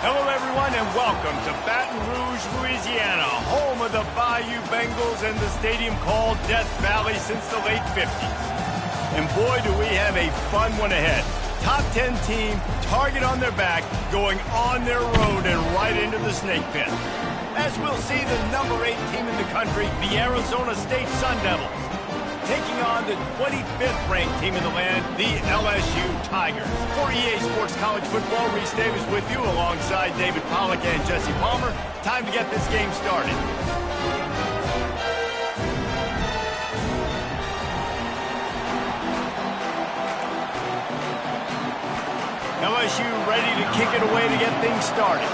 Hello, everyone, and welcome to Baton Rouge, Louisiana, home of the Bayou Bengals and the stadium called Death Valley since the late 50s. And boy, do we have a fun one ahead. Top 10 team, target on their back, going on their road and right into the snake pit. As we'll see the number 8 team in the country, the Arizona State Sun Devils, taking on the 25th ranked team in the land, the LSU Tigers. For EA Sports College Football, Reese Davis with you alongside David Pollack and Jesse Palmer. Time to get this game started. LSU ready to kick it away to get things started.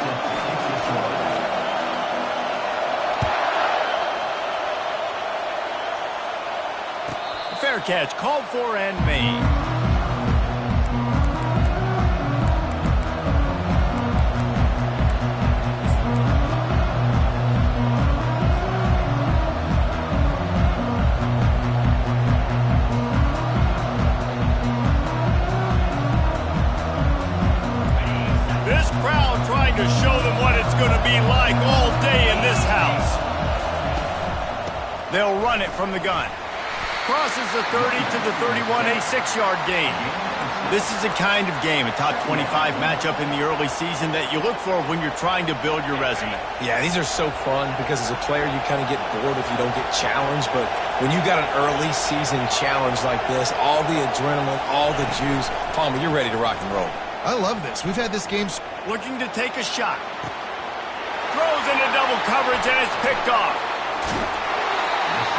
Fair catch, called for and made. This crowd trying to show them what it's going to be like all day in this house. They'll run it from the gun. Crosses the 30 to the 31, a 6-yard gain. This is the kind of game, a top 25 matchup in the early season that you look for when you're trying to build your resume. Yeah, these are so fun because as a player you kind of get bored if you don't get challenged, but when you got an early season challenge like this, all the adrenaline, all the juice, Palmer, you're ready to rock and roll. I love this. We've had this game looking to take a shot. Throws into double coverage and it's picked off.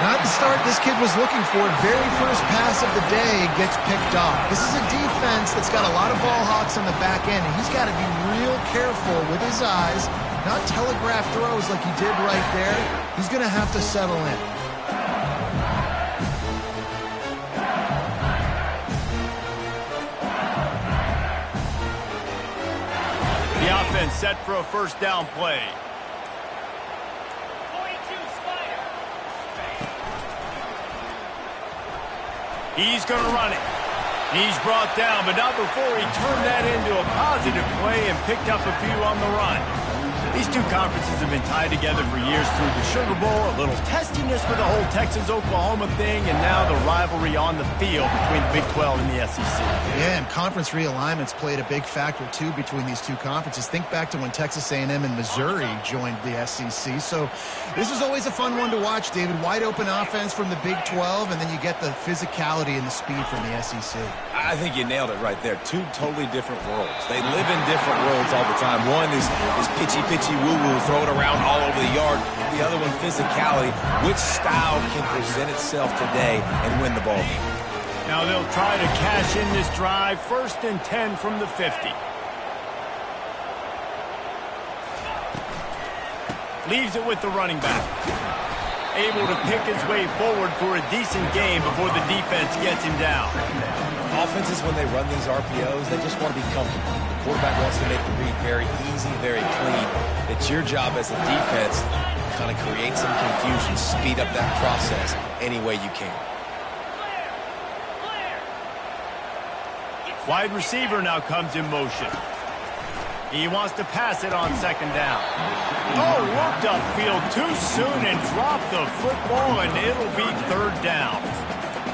Not the start this kid was looking for. Very first pass of the day gets picked off. This is a defense that's got a lot of ball hawks on the back end, and he's got to be real careful with his eyes, not telegraph throws like he did right there. He's going to have to settle in. The offense set for a first down play. He's going to run it. He's brought down, but not before he turned that into a positive play and picked up a few on the run. These two conferences have been tied together for years through the Sugar Bowl, a little testiness with the whole Texas-Oklahoma thing, and now the rivalry on the field between the Big 12 and the SEC. Yeah, and conference realignments played a big factor, too, between these two conferences. Think back to when Texas A&M and Missouri joined the SEC. So this is always a fun one to watch, David. Wide-open offense from the Big 12, and then you get the physicality and the speed from the SEC. I think you nailed it right there. Two totally different worlds. They live in different worlds all the time. One is pitchy woo-woo, throw it around all over the yard. The other one, physicality. Which style can present itself today and win the ball game? Now they'll try to cash in this drive. 1st and 10 from the 50. Leaves it with the running back. Able to pick his way forward for a decent gain before the defense gets him down. Offenses, when they run these RPOs, they just want to be comfortable. The quarterback wants to make the read very easy, very clean. It's your job as a defense to kind of create some confusion, speed up that process any way you can. Wide receiver now comes in motion. He wants to pass it on 2nd down. Oh, looked upfield too soon and dropped the football, and it'll be 3rd down.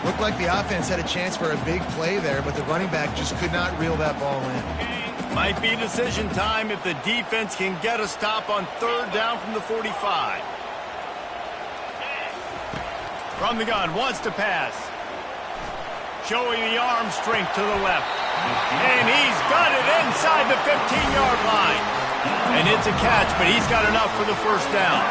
Looked like the offense had a chance for a big play there, but the running back just could not reel that ball in. Might be decision time if the defense can get a stop on 3rd down from the 45. From the gun, wants to pass. Showing the arm strength to the left. And he's got it inside the 15-yard line. And it's a catch, but he's got enough for the 1st down.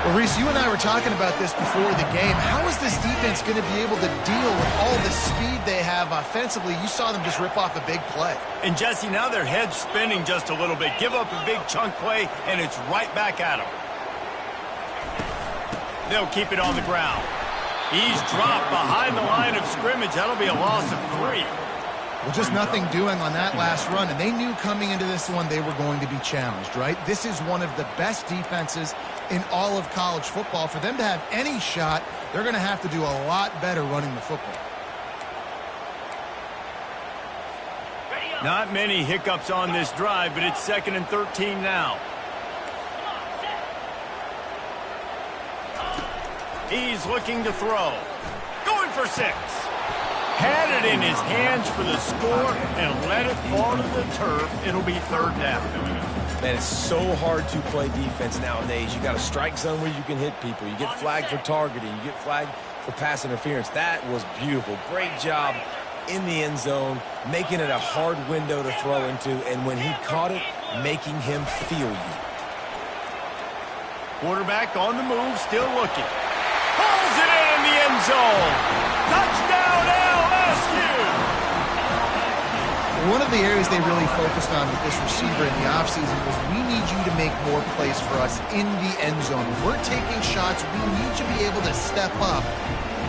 Well, Reese, you and I were talking about this before the game. How is this defense going to be able to deal with all the speed they have offensively? You saw them just rip off a big play. And, Jesse, now their head's spinning just a little bit. Give up a big chunk play, and it's right back at them. They'll keep it on the ground. He's dropped behind the line of scrimmage. That'll be a loss of 3. Well, just nothing doing on that last run, and they knew coming into this one they were going to be challenged, right? This is one of the best defenses in all of college football. For them to have any shot, they're going to have to do a lot better running the football. Not many hiccups on this drive, but it's 2nd and 13 now. He's looking to throw. Going for 6. Had it in his hands for the score and let it fall to the turf. It'll be 3rd down. Man, it's so hard to play defense nowadays. You got a strike zone where you can hit people. You get flagged for targeting. You get flagged for pass interference. That was beautiful. Great job in the end zone, making it a hard window to throw into, and when he caught it, making him feel you. Quarterback on the move, still looking. Pulls it in the end zone. Touchdown, LSU! One of the areas they really focused on with this receiver in the offseason was we need you to make more plays for us in the end zone. When we're taking shots, we need you to be able to step up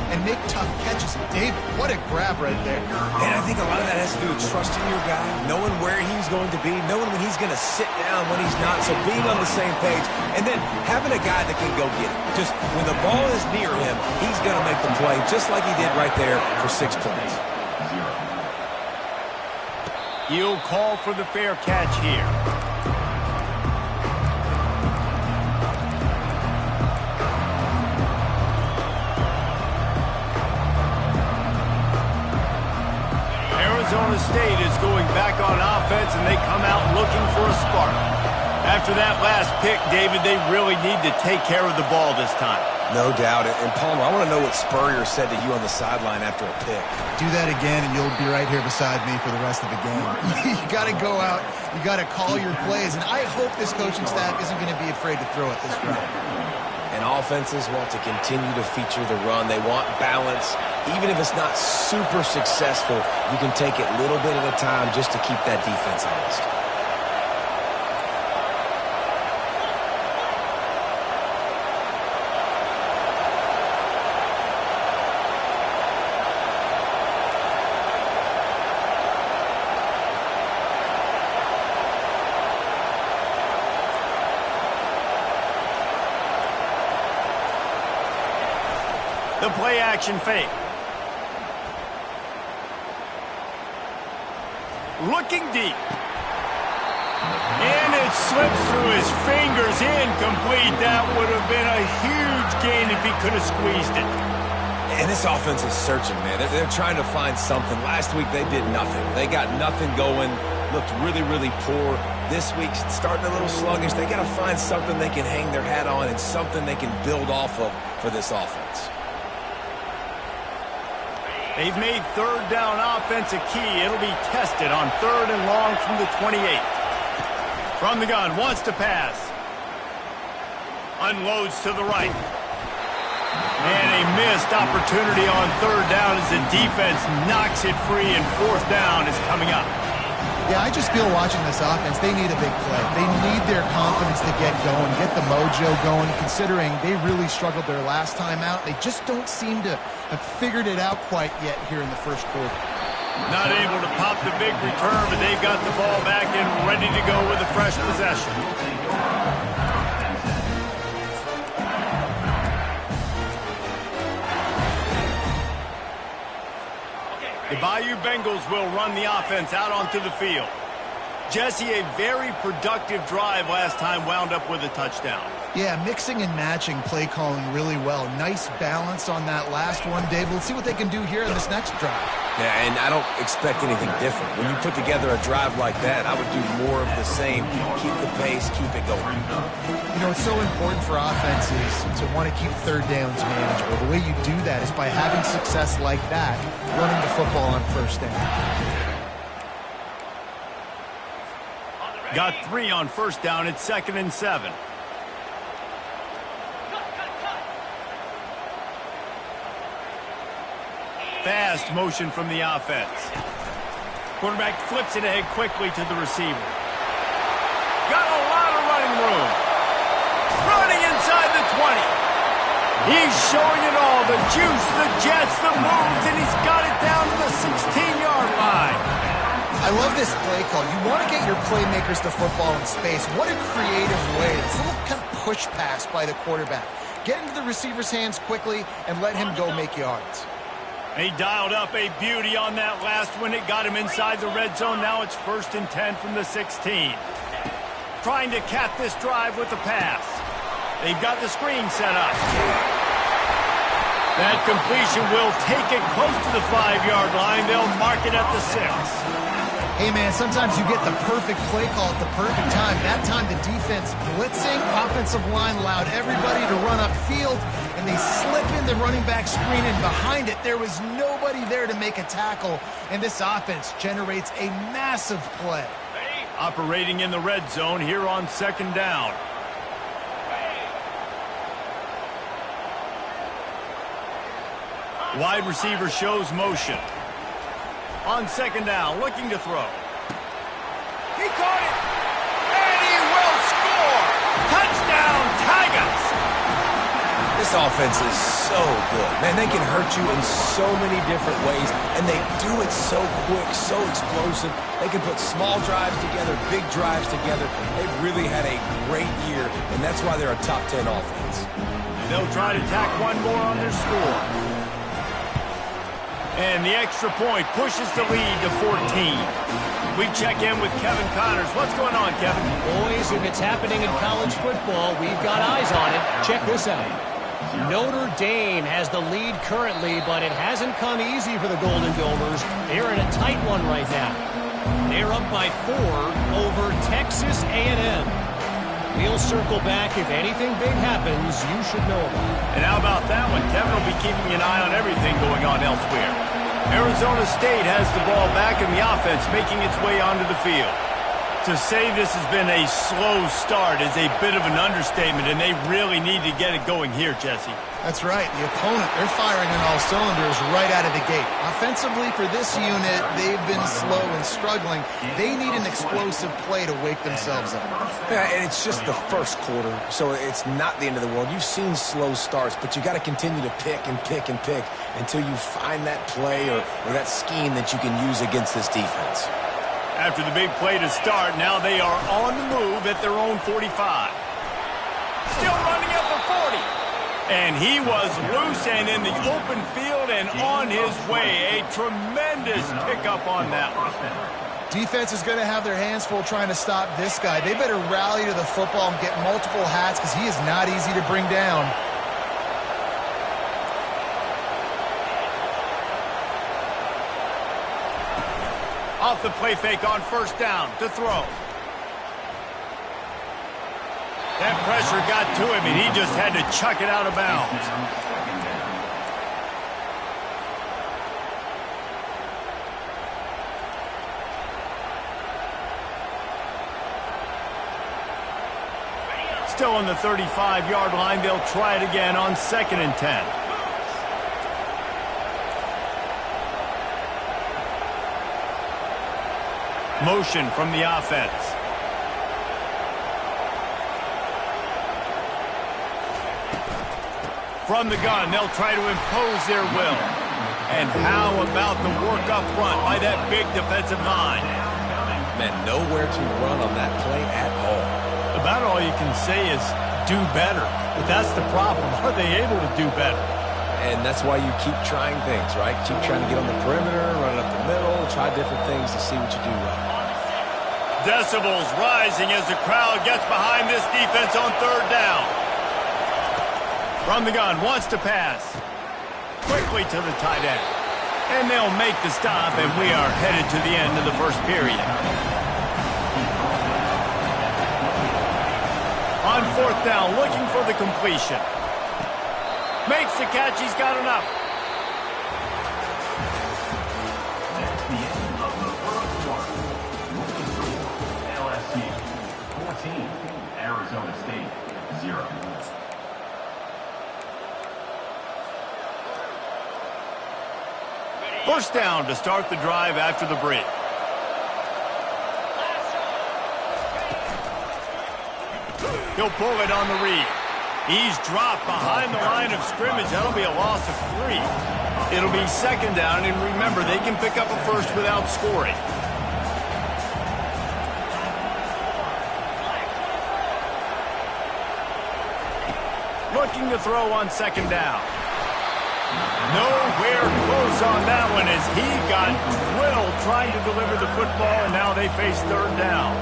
and make tough catches. David, what a grab right there. And I think a lot of that has to do with trusting your guy, knowing where he's going to be, knowing when he's going to sit down, when he's not, so being on the same page, and then having a guy that can go get it. Just when the ball is near him, he's going to make the play, just like he did right there for 6 points. He'll call for the fair catch here. Arizona State is going back on offense, and they come out looking for a spark. After that last pick, David, they really need to take care of the ball this time. No doubt. And Palmer, I want to know what Spurrier said to you on the sideline after a pick. Do that again, and you'll be right here beside me for the rest of the game. You got to go out. You got to call your plays, and I hope this coaching staff isn't going to be afraid to throw it this drive. And offenses want to continue to feature the run. They want balance. Even if it's not super successful, you can take it little bit at a time just to keep that defense honest. The play-action fake. Looking deep. And it slips through his fingers, incomplete. That would have been a huge gain if he could have squeezed it. And this offense is searching, man. They're trying to find something. Last week, they did nothing. They got nothing going, looked really, really poor. This week, starting a little sluggish. They got to find something they can hang their hat on and something they can build off of for this offense. They've made 3rd down offense a key. It'll be tested on 3rd and long from the 28. From the gun, wants to pass. Unloads to the right. And a missed opportunity on 3rd down as the defense knocks it free, and 4th down is coming up. Yeah, I just feel watching this offense, they need a big play. They need their confidence to get going, get the mojo going, considering they really struggled their last time out. They just don't seem to have figured it out quite yet here in the first quarter. Not able to pop the big return, but they've got the ball back and ready to go with a fresh possession. The Bayou Bengals will run the offense out onto the field. Jesse, a very productive drive last time, wound up with a touchdown. Yeah, mixing and matching play calling really well. Nice balance on that last one, Dave. We'll see what they can do here in this next drive. Yeah, and I don't expect anything different. When you put together a drive like that, I would do more of the same. Keep the pace, keep it going. You know, it's so important for offenses to want to keep 3rd downs manageable. The way you do that is by having success like that, running the football on 1st down. Got 3 on 1st down. It's 2nd and 7. Fast motion from the offense. Quarterback flips it ahead quickly to the receiver. Got a lot of running room. Running inside the 20. He's showing it all. The juice, the jets, the moves, and he's got it down to the 16-yard line. I love this play call. You want to get your playmakers the football in space. What a creative way. This little kind of push pass by the quarterback. Get into the receiver's hands quickly and let him go make yards. He dialed up a beauty on that last one. It got him inside the red zone. Now it's 1st and 10 from the 16. Trying to cap this drive with a pass. They've got the screen set up. That completion will take it close to the 5-yard line. They'll mark it at the 6. Hey, man, sometimes you get the perfect play call at the perfect time. That time the defense blitzing, offensive line allowed everybody to run upfield, and they slip in the running back screen, and behind it there was nobody there to make a tackle, and this offense generates a massive play. Operating in the red zone here on 2nd down. Wide receiver shows motion. On 2nd down, looking to throw. He caught it, and he will score! Touchdown, Tigers! This offense is so good. Man, they can hurt you in so many different ways, and they do it so quick, so explosive. They can put small drives together, big drives together. They've really had a great year, and that's why they're a top 10 offense. They'll try to tack one more on their score. And the extra point pushes the lead to 14. We check in with Kevin Connors. What's going on, Kevin? Boys, if it's happening in college football, we've got eyes on it. Check this out. Notre Dame has the lead currently, but it hasn't come easy for the Golden Domers. They're in a tight one right now. They're up by 4 over Texas A&M. We'll circle back. If anything big happens, you should know about it. And how about that one? Kevin will be keeping an eye on everything going on elsewhere. Arizona State has the ball back and the offense making its way onto the field. To say this has been a slow start is a bit of an understatement, and they really need to get it going here, Jesse. That's right. The opponent, they're firing on all cylinders right out of the gate. Offensively, for this unit, they've been slow and struggling. They need an explosive play to wake themselves up. Yeah, and it's just the first quarter, so it's not the end of the world. You've seen slow starts, but you got to continue to pick and pick and pick until you find that play or that scheme that you can use against this defense. After the big play to start, now they are on the move at their own 45. Still running up the 40. And he was loose and in the open field and on his way. A tremendous pickup on that one. Defense is going to have their hands full trying to stop this guy. They better rally to the football and get multiple hats because he is not easy to bring down. Off the play fake on 1st down to throw. That pressure got to him, and he just had to chuck it out of bounds. Still on the 35-yard line. They'll try it again on 2nd and 10. Motion from the offense. From the gun, they'll try to impose their will. And how about the work up front by that big defensive line? Man, nowhere to run on that play at all. About all you can say is do better. But that's the problem. Are they able to do better? And that's why you keep trying things, right? Keep trying to get on the perimeter, run up the middle, try different things to see what you do well. Decibels rising as the crowd gets behind this defense on 3rd down. From the gun, wants to pass. Quickly to the tight end. And they'll make the stop, and we are headed to the end of the 1st period. On 4th down, looking for the completion. Makes the catch, he's got enough. That's the end of the first quarter. LSU 14, Arizona State 0. First down to start the drive after the break. He'll pull it on the read. He's dropped behind the line of scrimmage. That'll be a loss of 3. It'll be 2nd down, and remember, they can pick up a first without scoring. Looking to throw on 2nd down. Nowhere close focus on that one as he got drilled trying to deliver the football, and now they face third down.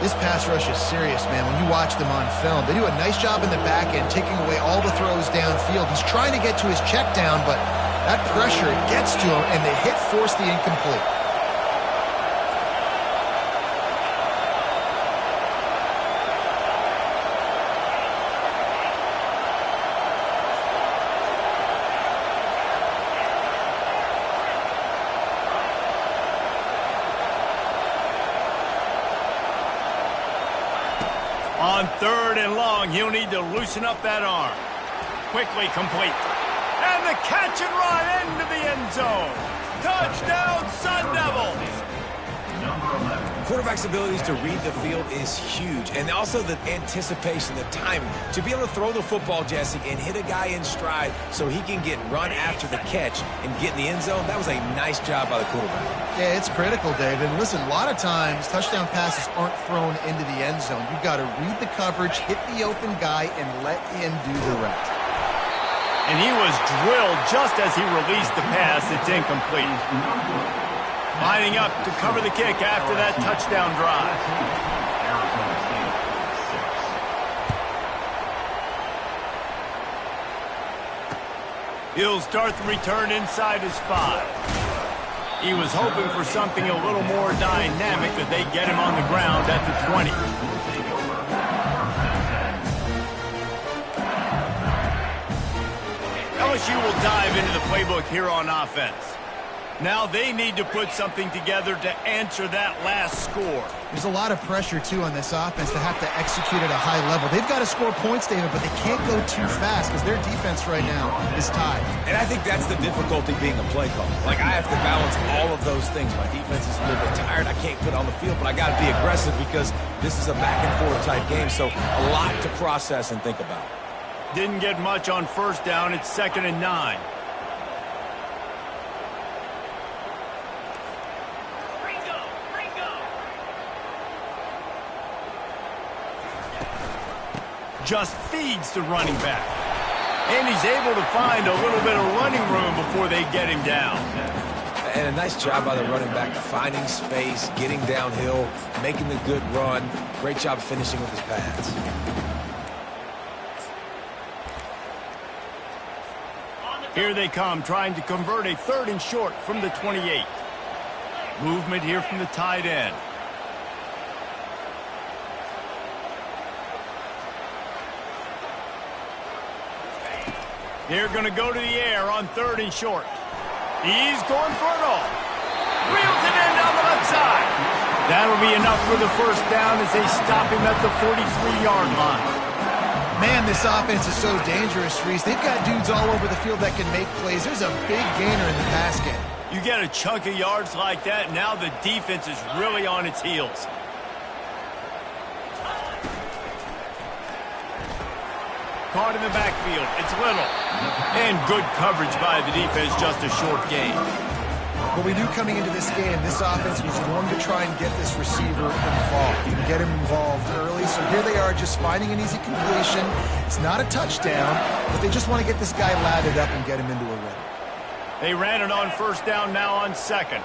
This pass rush is serious, man. When you watch them on film, they do a nice job in the back end, taking away all the throws downfield. He's trying to get to his check down, but that pressure gets to him, and the hit forced the incomplete. On third and long, he'll need to loosen up that arm. Quickly complete. And the catch and run into the end zone. Touchdown, Sun Devils. Quarterback's abilities to read the field is huge, and also the anticipation, the timing. To be able to throw the football, Jesse, and hit a guy in stride so he can get run after the catch and get in the end zone, that was a nice job by the quarterback. Yeah, it's critical, David. And listen, a lot of times touchdown passes aren't thrown into the end zone. You've got to read the coverage, hit the open guy, and let him do the rest. And he was drilled just as he released the pass. It's incomplete. Lining up to cover the kick after that touchdown drive. He'll start the return inside his 5. He was hoping for something a little more dynamic, that they get him on the ground at the 20. LSU will dive into the playbook here on offense. Now they need to put something together to answer that last score. There's a lot of pressure, too, on this offense to have to execute at a high level. They've got to score points, David, but they can't go too fast because their defense right now is tied. And I think that's the difficulty being a play caller. Like, I have to balance all of those things. My defense is a little bit tired. I can't put it on the field, but I got to be aggressive because this is a back-and-forth type game, so a lot to process and think about. Didn't get much on first down. It's 2nd and 9. Just feeds the running back. And he's able to find a little bit of running room before they get him down. And a nice job by the running back, finding space, getting downhill, making the good run. Great job finishing with his pads. Here they come, trying to convert a 3rd and short from the 28. Movement here from the tight end. They're going to go to the air on 3rd and short. He's going for it all. Reels it in down the left side. That'll be enough for the first down as they stop him at the 43-yard line. Man, this offense is so dangerous, Reese. They've got dudes all over the field that can make plays. There's a big gainer in the pass game. You get a chunk of yards like that, now the defense is really on its heels. Caught in the backfield. It's Little. And good coverage by the defense, just a short gain. What we knew coming into this game, this offense was going to try and get this receiver involved and get him involved early. So here they are just finding an easy completion. It's not a touchdown, but they just want to get this guy lathered up and get him into a rhythm. They ran it on first down, now on 2nd.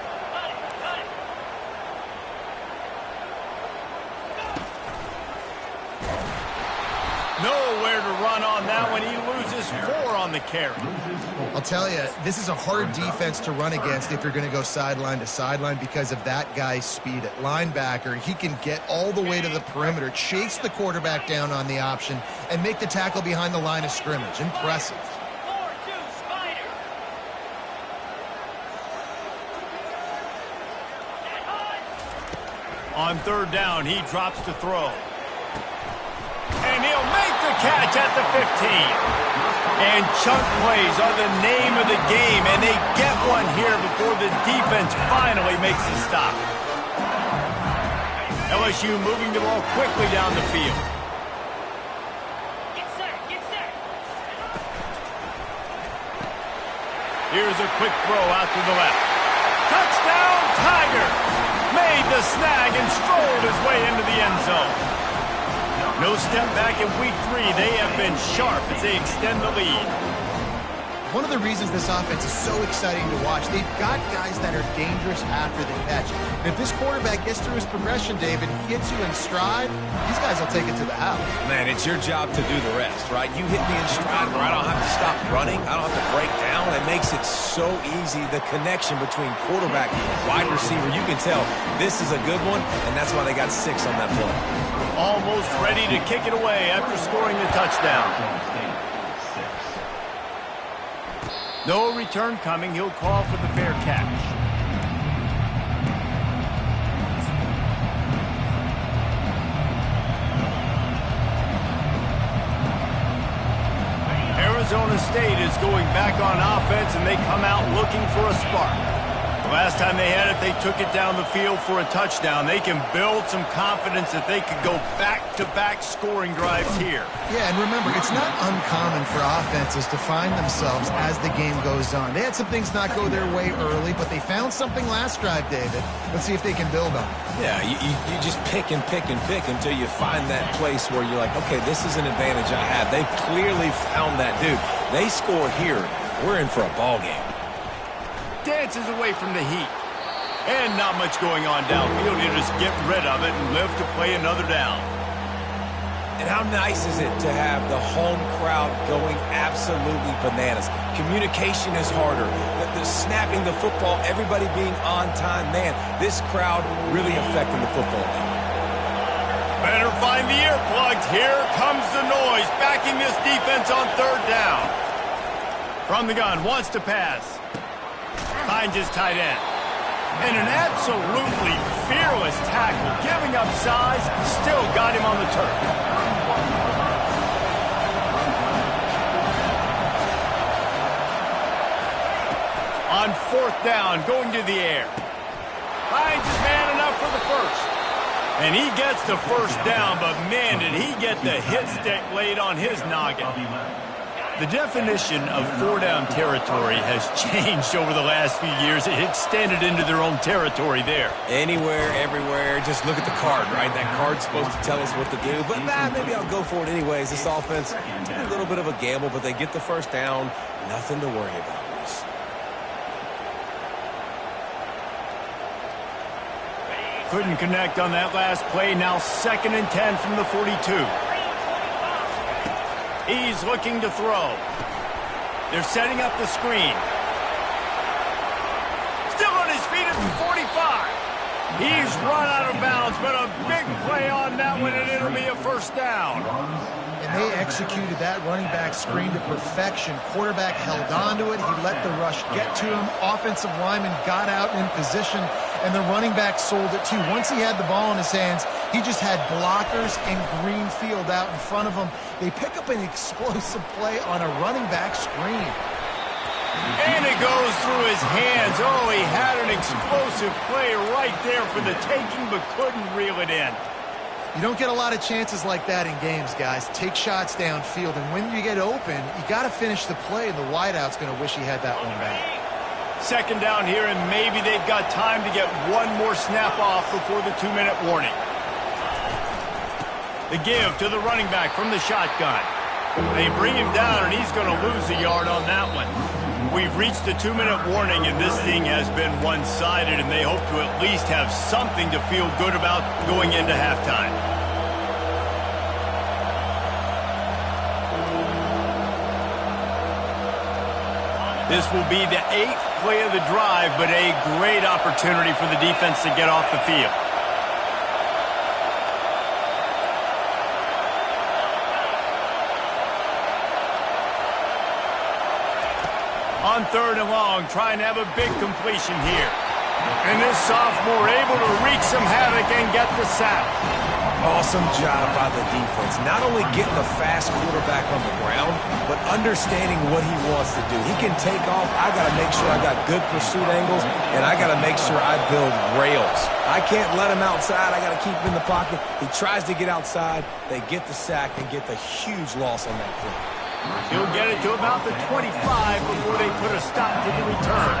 Nowhere to run on that one. He loses 4 on the carry. I'll tell you, this is a hard defense to run against if you're going to go sideline to sideline because of that guy's speed at linebacker. He can get all the way to the perimeter, chase the quarterback down on the option, and make the tackle behind the line of scrimmage. Impressive. On 3rd down, he drops to throw. And he'll make the catch at the 15. And chunk plays are the name of the game, and they get one here before the defense finally makes the stop. LSU moving the ball quickly down the field. Get set, get set. Here's a quick throw out to the left. Touchdown, Tiger! Made the snag and strolled his way into the end zone. No step back in week 3. They have been sharp as they extend the lead. One of the reasons this offense is so exciting to watch, they've got guys that are dangerous after the catch. And if this quarterback gets through his progression, David, he gets you in stride, these guys will take it to the house. Man, it's your job to do the rest, right? You hit me in stride where I don't have to stop running. I don't have to break down. It makes it so easy. The connection between quarterback and wide receiver, you can tell this is a good one, and that's why they got 6 on that play. Almost ready to kick it away after scoring the touchdown. No return coming. He'll call for the fair catch. Arizona State is going back on offense, and they come out looking for a spark. The last time they had it, they took it down the field for a touchdown. They can build some confidence that they could go back-to-back scoring drives here. Yeah, and remember, it's not uncommon for offenses to find themselves as the game goes on. They had some things not go their way early, but they found something last drive, David. Let's see if they can build on it. Yeah, you just pick and pick and pick until you find that place where you're like, okay, this is an advantage I have. They clearly found that dude. They score here. We're in for a ball game. Dances away from the heat. And not much going on downfield. You just get rid of it and live to play another down. And how nice is it to have the home crowd going absolutely bananas? Communication is harder. The snapping the football, everybody being on time. Man, this crowd really affecting the football game. Better find the earplugs. Here comes the noise, backing this defense on 3rd down. From the gun, wants to pass. Finds his tight end. And an absolutely fearless tackle, giving up size, still got him on the turf. On 4th down, going to the air. Finds his man enough for the first. And he gets the first down, but man, did he get the hit stick laid on his noggin. The definition of 4-down territory has changed over the last few years. It extended into their own territory there. Anywhere, everywhere, just look at the card, right? That card's supposed to tell us what to do, but maybe I'll go for it anyways. This offense, a little bit of a gamble, but they get the first down. Nothing to worry about, Bruce. Couldn't connect on that last play. Now 2nd and 10 from the 42. He's looking to throw. They're setting up the screen. Still on his feet at the 45. He's run out of bounds, but a big play on that one, and it'll be a first down. And they executed that running back screen to perfection. Quarterback held on to it. He let the rush get to him. Offensive lineman got out in position, and the running back sold it too. Once he had the ball in his hands, he just had blockers and green field out in front of him. They pick up an explosive play on a running back screen. And it goes through his hands. Oh, he had an explosive play right there for the taking, but couldn't reel it in. You don't get a lot of chances like that in games, guys. Take shots downfield, and when you get open, you got to finish the play, and the wideout's going to wish he had that one back. 2nd down here, and maybe they've got time to get one more snap off before the 2-minute warning. The give to the running back from the shotgun. They bring him down, and he's going to lose a yard on that one. We've reached the 2-minute warning, and this thing has been one-sided, and they hope to at least have something to feel good about going into halftime. This will be the 8th play of the drive, but a great opportunity for the defense to get off the field. On 3rd and long, trying to have a big completion here. And this sophomore able to wreak some havoc and get the sack. Awesome job by the defense. Not only getting the fast quarterback on the ground, but understanding what he wants to do. He can take off. I got to make sure I got good pursuit angles, and I got to make sure I build rails. I can't let him outside. I got to keep him in the pocket. He tries to get outside. They get the sack and get the huge loss on that play. He'll get it to about the 25 before they put a stop to the return.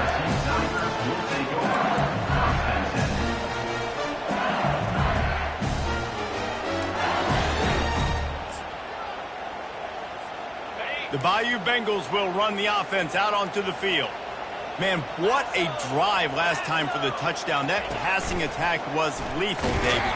The Bayou Bengals will run the offense out onto the field. Man, what a drive last time for the touchdown. That passing attack was lethal, Davey.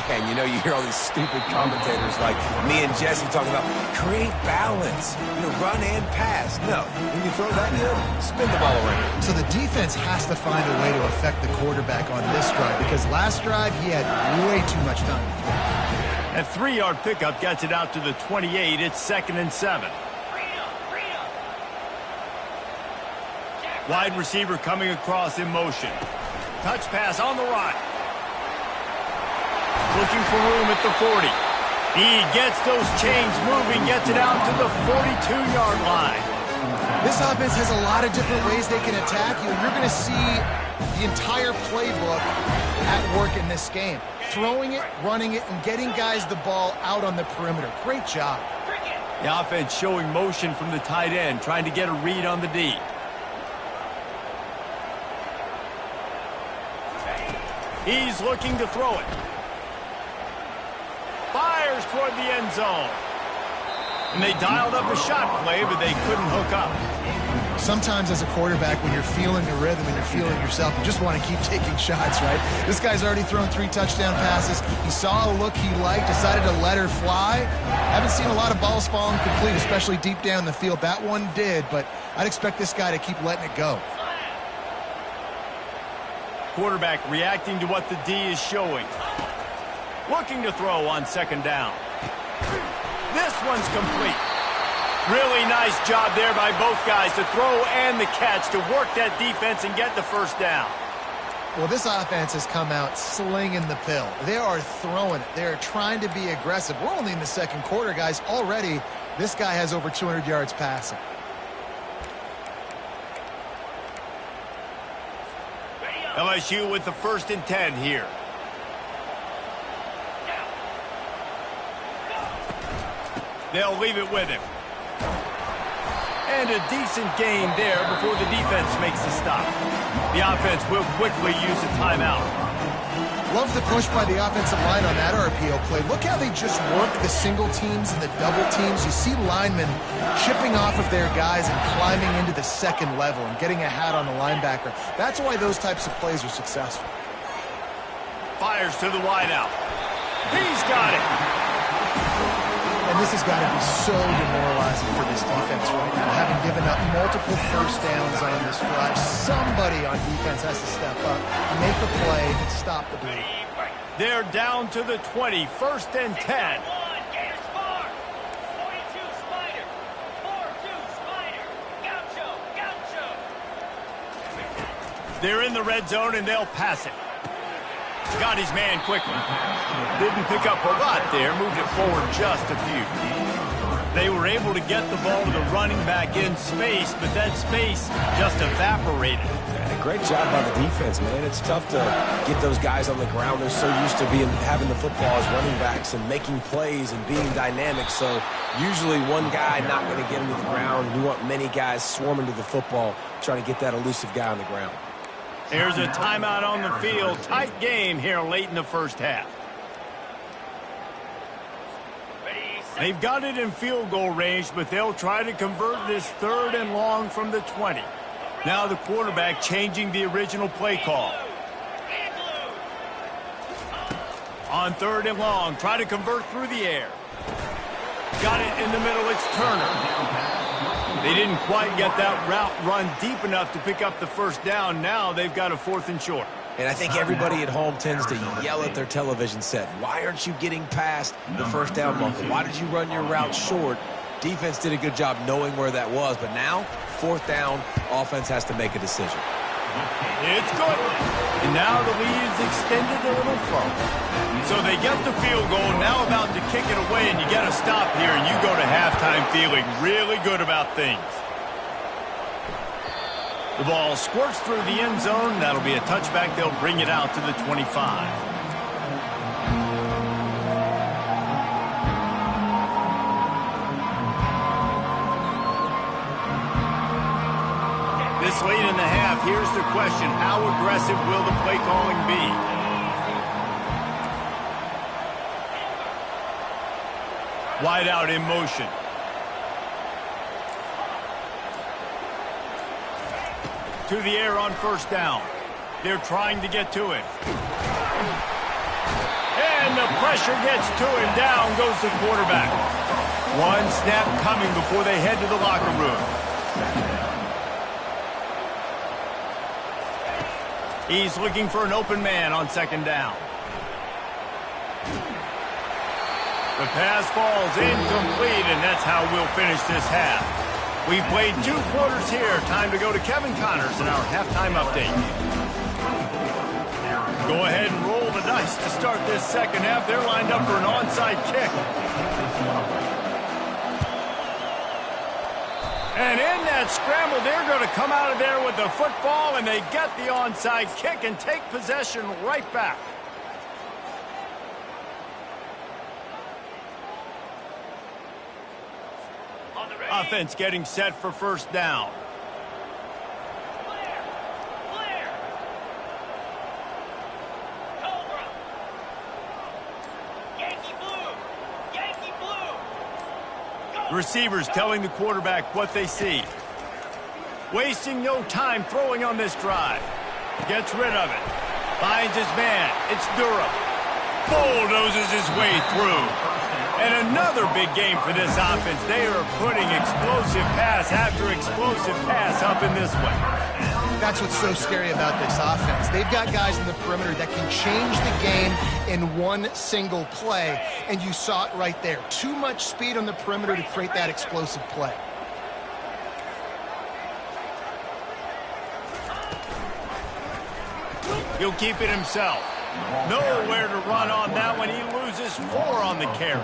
Yeah, and you know, you hear all these stupid commentators like me and Jesse talking about create balance, run and pass. No, when you throw that good, spin the ball around. So the defense has to find a way to affect the quarterback on this drive because last drive he had way too much time to throw. A 3-yard pickup gets it out to the 28. It's 2nd and 7. Wide receiver coming across in motion. Touch pass on the right. Looking for room at the 40. He gets those chains moving, gets it out to the 42-yard line. This offense has a lot of different ways they can attack you. You're going to see the entire playbook at work in this game. Throwing it, running it, and getting guys the ball out on the perimeter. Great job. The offense showing motion from the tight end, trying to get a read on the D. He's looking to throw it. Fires toward the end zone. And they dialed up a shot play, but they couldn't hook up. Sometimes as a quarterback, when you're feeling the rhythm and you're feeling yourself, you just want to keep taking shots, right? This guy's already thrown 3 touchdown passes. He saw a look he liked, decided to let her fly. Haven't seen a lot of balls fall incomplete, especially deep down the field. That one did, but I'd expect this guy to keep letting it go. Quarterback reacting to what the D is showing. Looking to throw on 2nd down. This one's complete. Really nice job there by both guys to throw and the catch to work that defense and get the 1st down. Well, this offense has come out slinging the pill. They are throwing it. They are trying to be aggressive. We're only in the 2nd quarter, guys. Already, this guy has over 200 yards passing. LSU with the 1st and 10 here. They'll leave it with him. And a decent gain there before the defense makes the stop. The offense will quickly use a timeout. Love the push by the offensive line on that RPO play. Look how they just work the single teams and the double teams. You see linemen chipping off of their guys and climbing into the 2nd level and getting a hat on the linebacker. That's why those types of plays are successful. Fires to the wideout. He's got it. And this has got to be so demoralizing for this defense right now. Having given up multiple 1st downs on this drive, somebody on defense has to step up, make a play, and stop the bleed. They're down to the 20, 1st and 10. They're in the red zone, and they'll pass it. Got his man quickly. Didn't pick up a lot there. Moved it forward just a few. They were able to get the ball to the running back in space, but that space just evaporated. Yeah, great job by the defense, man. It's tough to get those guys on the ground. They're so used to having the football as running backs and making plays and being dynamic. So usually one guy not going to get him to the ground. We want many guys swarming to the football, trying to get that elusive guy on the ground. There's a timeout on the field. Tight game here late in the 1st half. They've got it in field goal range, but they'll try to convert this 3rd and long from the 20. Now the quarterback changing the original play call. On 3rd and long, try to convert through the air. Got it in the middle, it's Turner. They didn't quite get that route run deep enough to pick up the 1st down. Now they've got a 4th and short. And I think everybody at home tends to yell at their television set. Why aren't you getting past the 1st down marker? Why did you run your route short? Defense did a good job knowing where that was. But now, 4th down, offense has to make a decision. It's good. And now the lead is extended a little further. So they get the field goal, now about to kick it away, and you got to stop here, and you go to halftime feeling really good about things. The ball squirts through the end zone. That'll be a touchback. They'll bring it out to the 25. This late in the half, here's the question. How aggressive will the play calling be? Wide out in motion. to the air on first down. They're trying to get to it. And the pressure gets to him. Down goes the quarterback. One snap coming before they head to the locker room. He's looking for an open man on second down. The pass falls incomplete, and that's how we'll finish this half. We've played 2 quarters here. Time to go to Kevin Connors in our halftime update. Go ahead and roll the dice to start this second half. They're lined up for an onside kick. And in that scramble, they're going to come out of there with the football, and they get the onside kick and take possession right back. Offense getting set for first down. Receivers telling the quarterback what they see. Wasting no time throwing on this drive. Gets rid of it. Finds his man. It's Durham. Bulldozes his way through. And another big game for this offense. They are putting explosive pass after explosive pass up in this one. That's what's so scary about this offense. They've got guys in the perimeter that can change the game in one single play, and you saw it right there. Too much speed on the perimeter to create that explosive play. He'll keep it himself. Nowhere to run on that one. He loses 4 on the carry.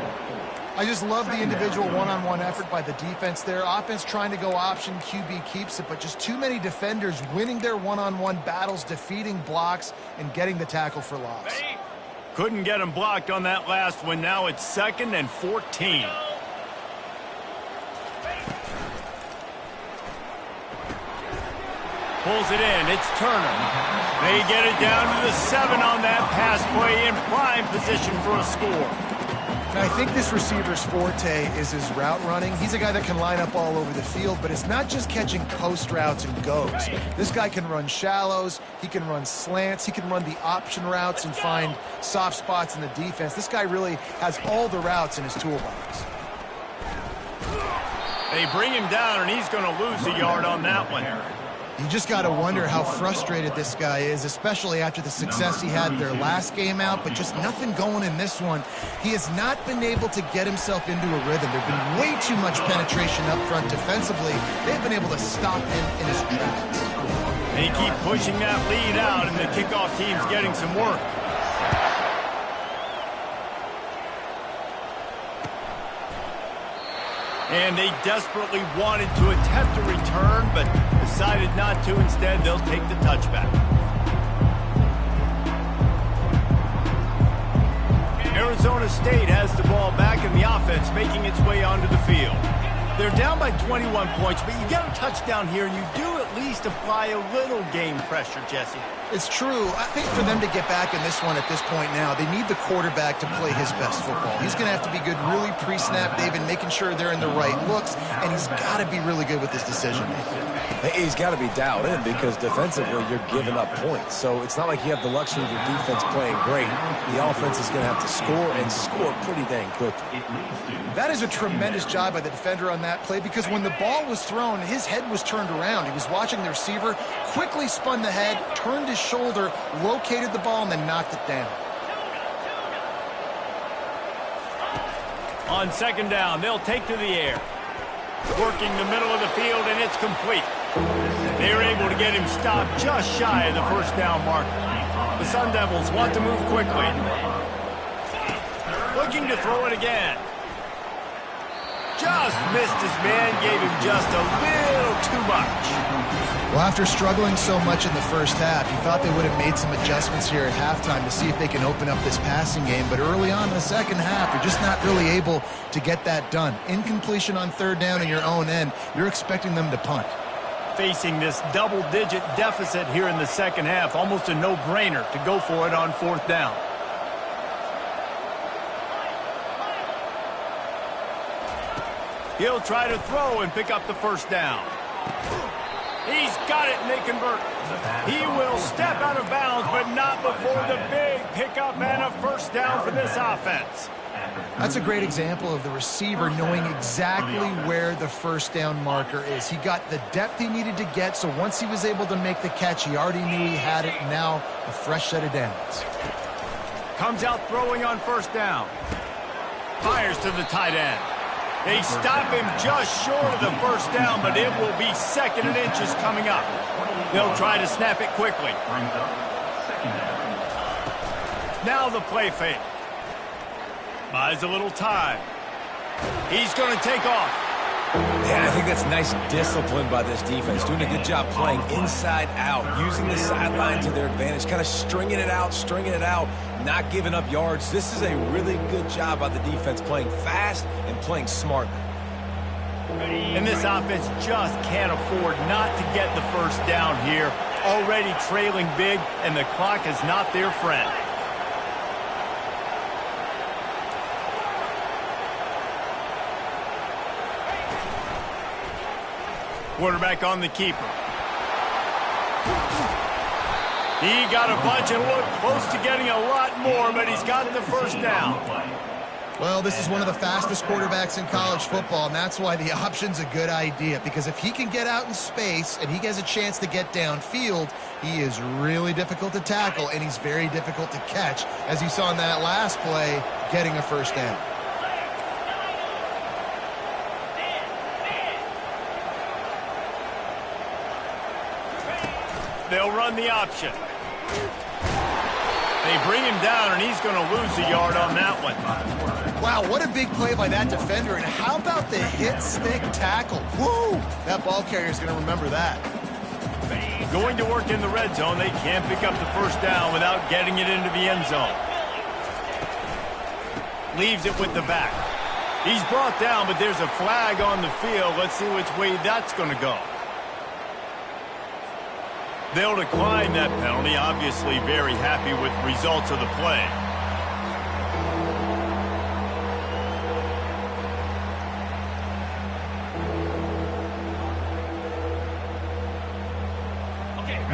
I just love the individual one-on-one effort by the defense there. Offense trying to go option, QB keeps it, but just too many defenders winning their one-on-one battles, defeating blocks, and getting the tackle for loss. Couldn't get him blocked on that last one. Now it's 2nd and 14. Pulls it in. It's Turner. They get it down to the 7 on that pass play in prime position for a score. I think this receiver's forte is his route running. He's a guy that can line up all over the field, but it's not just catching post routes and goes. This guy can run shallows, he can run slants, he can run the option routes and find soft spots in the defense. This guy really has all the routes in his toolbox. They bring him down, and he's going to lose a yard on that one. You just got to wonder how frustrated this guy is, especially after the success he had their last game out, but just nothing going in this one. He has not been able to get himself into a rhythm. There's been way too much penetration up front defensively. They've been able to stop him in his tracks. They keep pushing that lead out, and the kickoff team's getting some work. And they desperately wanted to attempt a return, but decided not to. Instead, they'll take the touchback. Arizona State has the ball back, and the offense making its way onto the field. They're down by 21 points, but you get a touchdown here, and you do at least apply a little game pressure, Jesse. It's true. I think for them to get back in this one at this point now, they need the quarterback to play his best football. He's going to have to be good really pre-snap, David, making sure they're in the right looks, and he's got to be really good with his decision-making. He's got to be dialed in because defensively you're giving up points. So it's not like you have the luxury of your defense playing great. The offense is going to have to score and score pretty dang quickly. That is a tremendous job by the defender on that play because when the ball was thrown, his head was turned around. He was watching the receiver, quickly spun the head, turned his shoulder, located the ball, and then knocked it down. On second down, they'll take to the air. Working the middle of the field, and it's complete. They're able to get him stopped just shy of the first down marker. The Sun Devils want to move quickly. Looking to throw it again. Just missed his man, gave him just a little too much. Well, after struggling so much in the first half, you thought they would have made some adjustments here at halftime to see if they can open up this passing game. But early on in the second half, you're just not really able to get that done. Incompletion on third down in your own end, you're expecting them to punt. Facing this double-digit deficit here in the second half, almost a no-brainer to go for it on fourth down. He'll try to throw and pick up the first down. He's got it, and they convert. He will step out of bounds, but not before the big pickup and a first down for this offense. That's a great example of the receiver knowing exactly where the first down marker is. He got the depth he needed to get, so once he was able to make the catch, he already knew he had it. Now a fresh set of downs. Comes out throwing on first down. Fires to the tight end. They stop him just short of the first down, but it will be 2nd and inches coming up. They'll try to snap it quickly. Now the play fake. Buys a little time. He's going to take off. Yeah, I think that's nice discipline by this defense. Doing a good job playing inside out, using the sideline to their advantage, kind of stringing it out, not giving up yards. This is a really good job by the defense, playing fast and playing smart. And this offense just can't afford not to get the first down here. Already trailing big, and the clock is not their friend. Quarterback on the keeper. He got a bunch and looked close to getting a lot more, but he's got the first down. Well, this is one of the fastest quarterbacks in college football, and that's why the option's a good idea, because if he can get out in space and he has a chance to get downfield, he is really difficult to tackle, and he's very difficult to catch, as you saw in that last play, getting a first down. They'll run the option. They bring him down, and he's going to lose a yard on that one. Wow, what a big play by that defender, and how about the hit-stick tackle? Woo! That ball carrier's going to remember that. Going to work in the red zone. They can't pick up the first down without getting it into the end zone. Leaves it with the back. He's brought down, but there's a flag on the field. Let's see which way that's going to go. They'll decline that penalty, obviously very happy with the results of the play.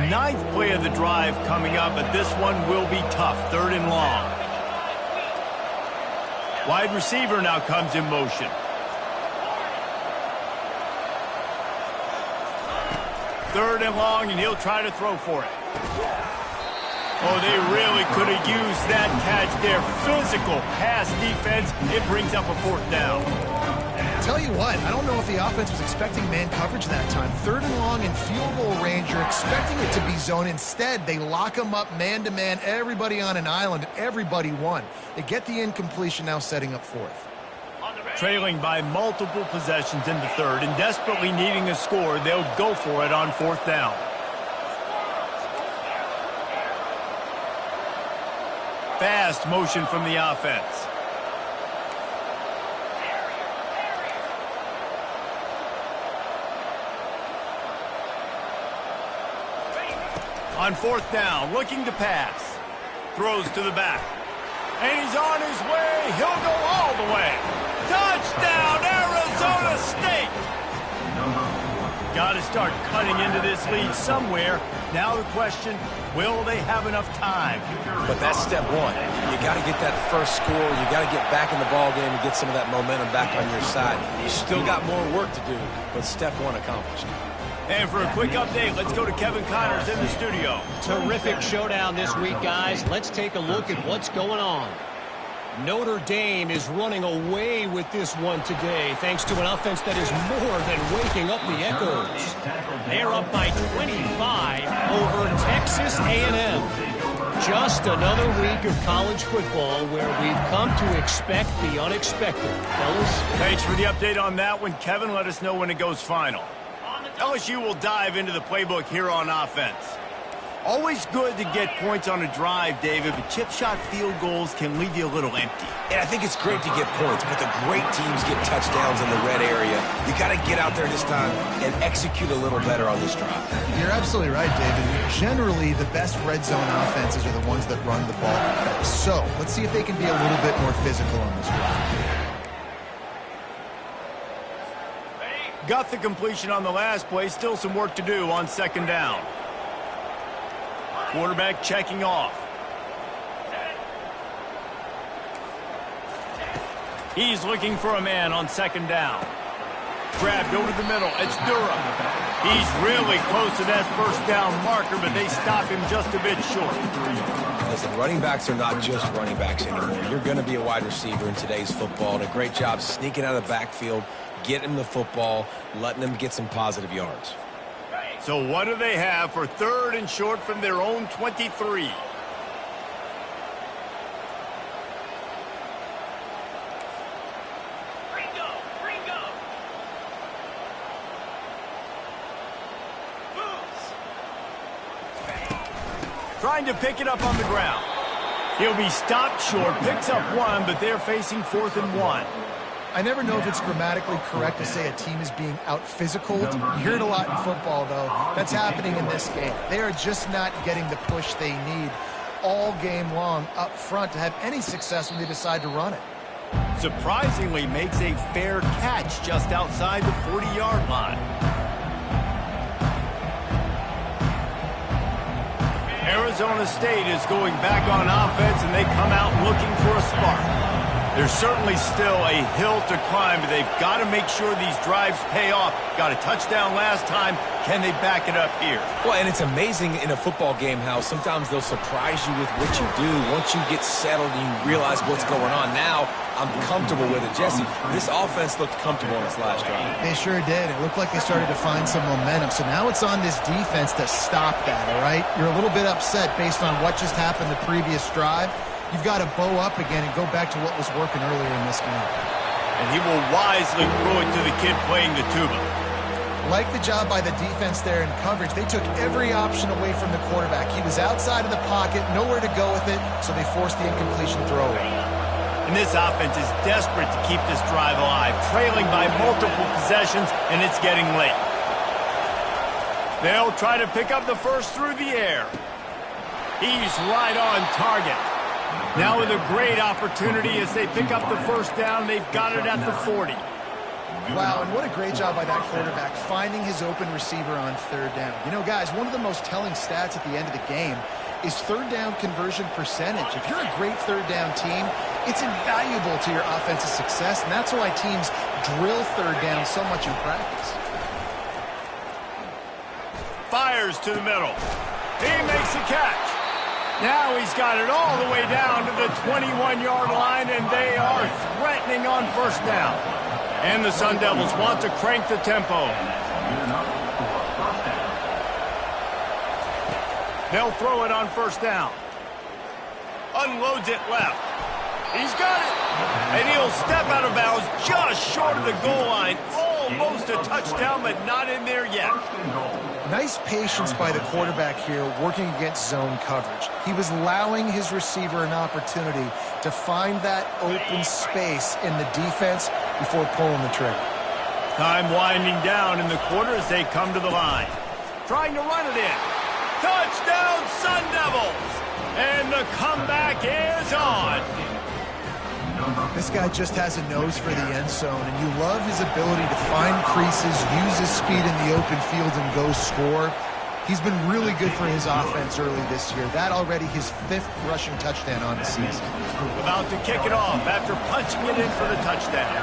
Ninth play of the drive coming up, but this one will be tough. 3rd and long. Wide receiver now comes in motion. Third and long, and he'll try to throw for it. Oh, they really could have used that catch there. Physical pass defense. It brings up a 4th down. Tell you what, I don't know if the offense was expecting man coverage that time. 3rd and long in field goal range, you're expecting it to be zone. Instead, they lock them up man-to-man, everybody on an island, everybody won. They get the incompletion, now setting up 4th. Trailing by multiple possessions in the 3rd and desperately needing a score, they'll go for it on 4th down. Fast motion from the offense. On 4th down, looking to pass. Throws to the back. And he's on his way. He'll go all the way. Touchdown, Arizona State! Got to start cutting into this lead somewhere. Now the question, will they have enough time? But that's step one. You got to get that first score. You got to get back in the ball game and get some of that momentum back on your side. You still got more work to do, but step one accomplished. And for a quick update, let's go to Kevin Connors in the studio. Terrific showdown this week, guys. Let's take a look at what's going on. Notre Dame is running away with this one today, thanks to an offense that is more than waking up the echoes. They're up by 25 over Texas A&M. Just another week of college football where we've come to expect the unexpected. Fellas? Thanks for the update on that one, Kevin. Let us know when it goes final. LSU will dive into the playbook here on offense. Always good to get points on a drive, David, but chip shot field goals can leave you a little empty. And I think it's great to get points, but the great teams get touchdowns in the red area. You got to get out there this time and execute a little better on this drive. You're absolutely right, David. Generally, the best red zone offenses are the ones that run the ball better. So, let's see if they can be a little bit more physical on this drive. Got the completion on the last play. Still some work to do on second down. Quarterback checking off. He's looking for a man on second down. Grabbed over the middle. It's Durham. He's really close to that first down marker, but they stop him just a bit short. Listen, running backs are not just running backs anymore. You're going to be a wide receiver in today's football. And a great job sneaking out of the backfield, getting him the football, letting him get some positive yards. So what do they have for third and short from their own 23? Trying to pick it up on the ground. He'll be stopped short, picks up one, but they're facing 4th and 1. I never know if it's grammatically correct to say a team is being out-physicaled. You hear it a lot in football, though. That's happening in this game. They are just not getting the push they need all game long up front to have any success when they decide to run it. Surprisingly makes a fair catch just outside the 40-yard line. Arizona State is going back on offense, and they come out looking for a spark. There's certainly still a hill to climb, but they've got to make sure these drives pay off. Got a touchdown last time. Can they back it up here? Well, and it's amazing in a football game how sometimes they'll surprise you with what you do. Once you get settled and you realize what's going on, now I'm comfortable with it. Jesse, this offense looked comfortable in its last drive. They sure did. It looked like they started to find some momentum. So now it's on this defense to stop that, all right? You're a little bit upset based on what just happened the previous drive. You've got to bow up again and go back to what was working earlier in this game. And he will wisely throw it to the kid playing the tuba. Like the job by the defense there in coverage. They took every option away from the quarterback. He was outside of the pocket, nowhere to go with it, so they forced the incompletion throw. And this offense is desperate to keep this drive alive, trailing by multiple possessions, and it's getting late. They'll try to pick up the first through the air. He's right on target. Now with a great opportunity as they pick up the first down, they've got it at the 40. Wow, and what a great job by that quarterback, finding his open receiver on third down. You know, guys, one of the most telling stats at the end of the game is third down conversion percentage. If you're a great third down team, it's invaluable to your offensive success, and that's why teams drill third down so much in practice. Fires to the middle. He makes the catch. Now he's got it all the way down to the 21-yard line, and they are threatening on first down. And the Sun Devils want to crank the tempo. They'll throw it on first down. Unloads it left. He's got it. And he'll step out of bounds just short of the goal line. Almost a touchdown, but not in there yet. Nice patience by the quarterback here working against zone coverage. He was allowing his receiver an opportunity to find that open space in the defense before pulling the trigger. Time winding down in the quarter as they come to the line. Trying to run it in. Touchdown, Sun Devils! And the comeback is on. This guy just has a nose for the end zone, and you love his ability to find creases, use his speed in the open field, and go score. He's been really good for his offense early this year. That already his 5th rushing touchdown on the season. About to kick it off after punching it in for the touchdown.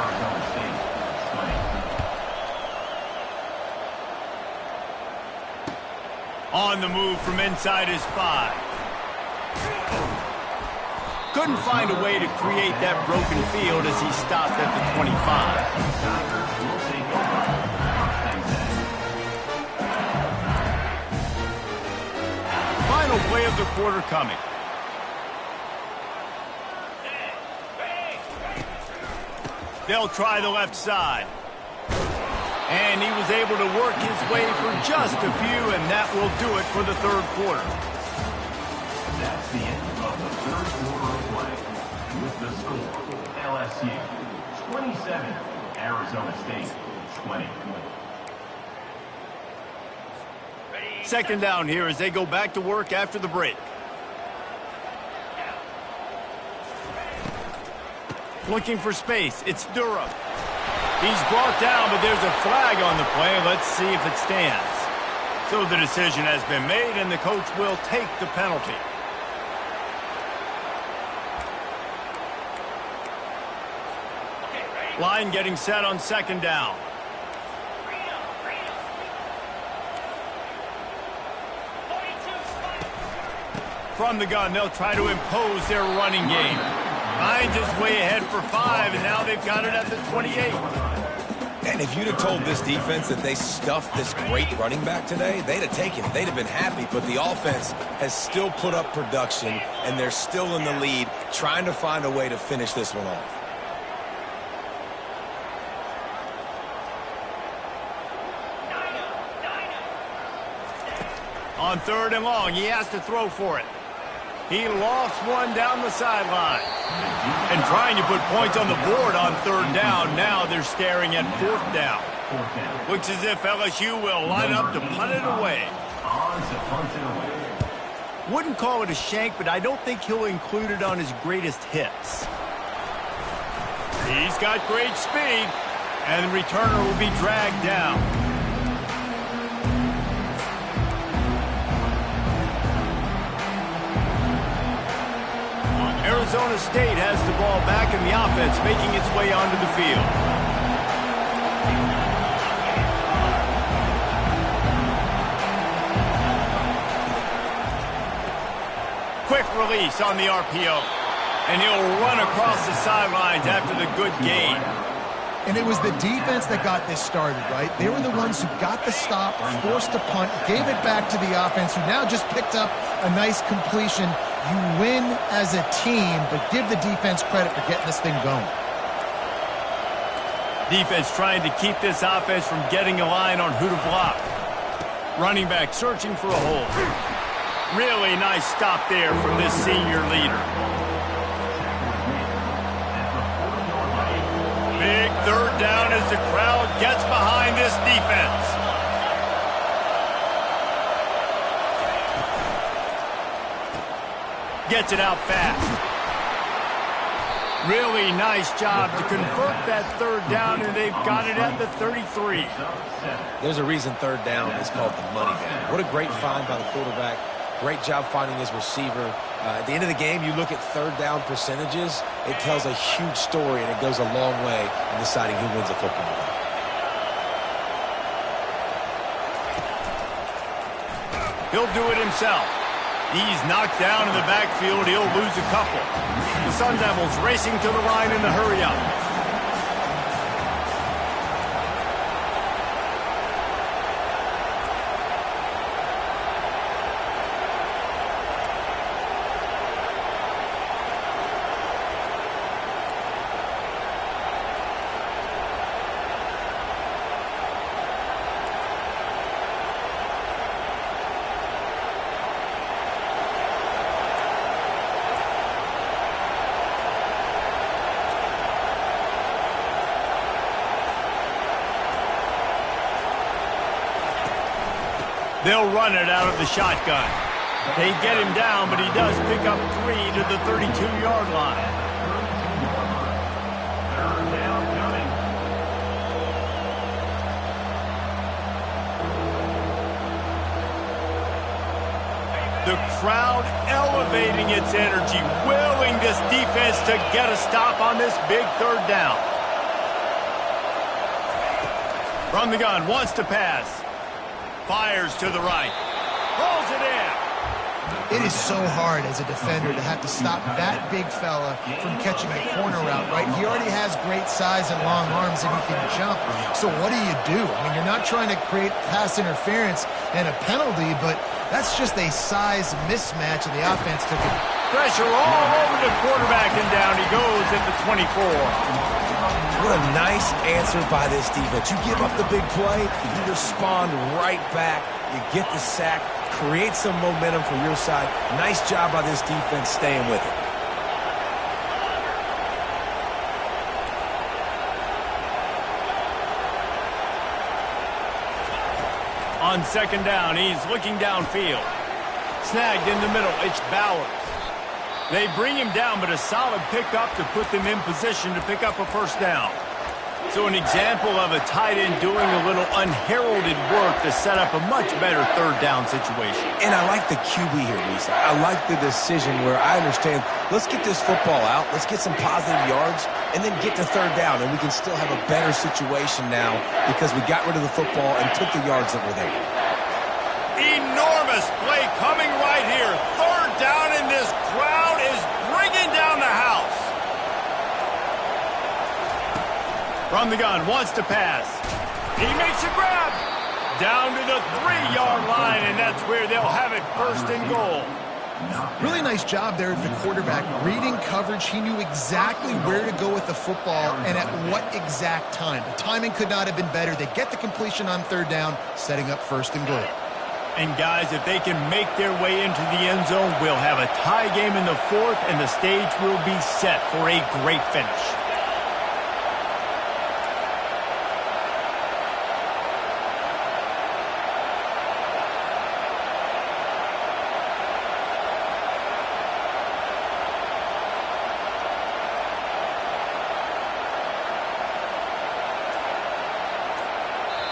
On the move from inside his 5. Couldn't find a way to create that broken field as he stopped at the 25. Final play of the quarter coming. They'll try the left side. And he was able to work his way for just a few, and that will do it for the third quarter. That's the end of the third quarter of play. With the score, LSU 27, Arizona State 20. Second down here as they go back to work after the break. Looking for space. It's Durham. He's brought down, but there's a flag on the play. Let's see if it stands. So the decision has been made, and the coach will take the penalty. Line getting set on second down. From the gun, they'll try to impose their running game. Hines is way ahead for 5, and now they've got it at the 28. And if you'd have told this defense that they stuffed this great running back today, they'd have taken it. They'd have been happy, but the offense has still put up production, and they're still in the lead, trying to find a way to finish this one off. On third and long, he has to throw for it. He lost one down the sideline. And trying to put points on the board on third down. Now they're staring at fourth down. Looks as if LSU will line up to punt it away. Wouldn't call it a shank, but I don't think he'll include it on his greatest hits. He's got great speed, and the returner will be dragged down. Arizona State has the ball back in the offense, making its way onto the field. Quick release on the RPO. And he'll run across the sidelines after the good gain. And it was the defense that got this started, right? They were the ones who got the stop, forced a punt, gave it back to the offense, who now just picked up a nice completion. You win as a team, but give the defense credit for getting this thing going. Defense trying to keep this offense from getting a line on who to block. Running back searching for a hole. Really nice stop there from this senior leader. Big third down as the crowd gets behind this defense. Gets it out fast. Really nice job to convert that third down, and they've got it at the 33. There's a reason third down is called the money down. What a great find by the quarterback. Great job finding his receiver. At the end of the game, you look at third down percentages, it tells a huge story, and it goes a long way in deciding who wins a football game. He'll do it himself. He's knocked down in the backfield. He'll lose a couple. The Sun Devils racing to the line in the hurry-up. They'll run it out of the shotgun. They get him down, but he does pick up 3 to the 32-yard line. Third down coming. The crowd elevating its energy, willing this defense to get a stop on this big third down. From the gun, wants to pass. Fires to the right. Rolls it in. It is so hard as a defender to have to stop that big fella from catching a corner route, right? He already has great size and long arms, and he can jump. So what do? I mean, you're not trying to create pass interference and a penalty, but that's just a size mismatch, and the offense took it. Pressure all over the quarterback, and down he goes at the 24. What a nice answer by this defense. You give up the big play, you respond right back, you get the sack, create some momentum for your side. Nice job by this defense staying with it. On second down, he's looking downfield. Snagged in the middle, it's Bowers. They bring him down, but a solid pickup to put them in position to pick up a first down. So an example of a tight end doing a little unheralded work to set up a much better third down situation. And I like the QB here, Lisa. I like the decision where I understand, let's get this football out, let's get some positive yards, and then get to third down, and we can still have a better situation now because we got rid of the football and took the yards that were there. Enormous play coming right here. Third down, and this crowd is bringing down the house. From the gun, wants to pass. He makes a grab. Down to the 3-yard line, and that's where they'll have it, first and goal. Really nice job there of the quarterback. Reading coverage, he knew exactly where to go with the football and at what exact time. The timing could not have been better. They get the completion on third down, setting up first and goal. And guys, if they can make their way into the end zone, we'll have a tie game in the fourth, and the stage will be set for a great finish.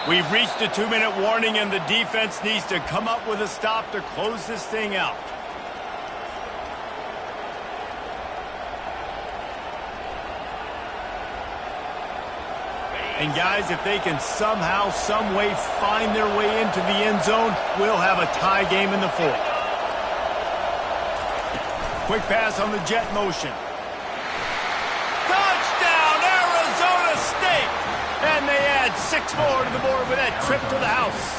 We've reached a 2-minute warning, and the defense needs to come up with a stop to close this thing out. And guys, if they can somehow, some way find their way into the end zone, we'll have a tie game in the fourth. Quick pass on the jet motion. Touchdown, Arizona State! And they add 6 more to the board with that trip to the house.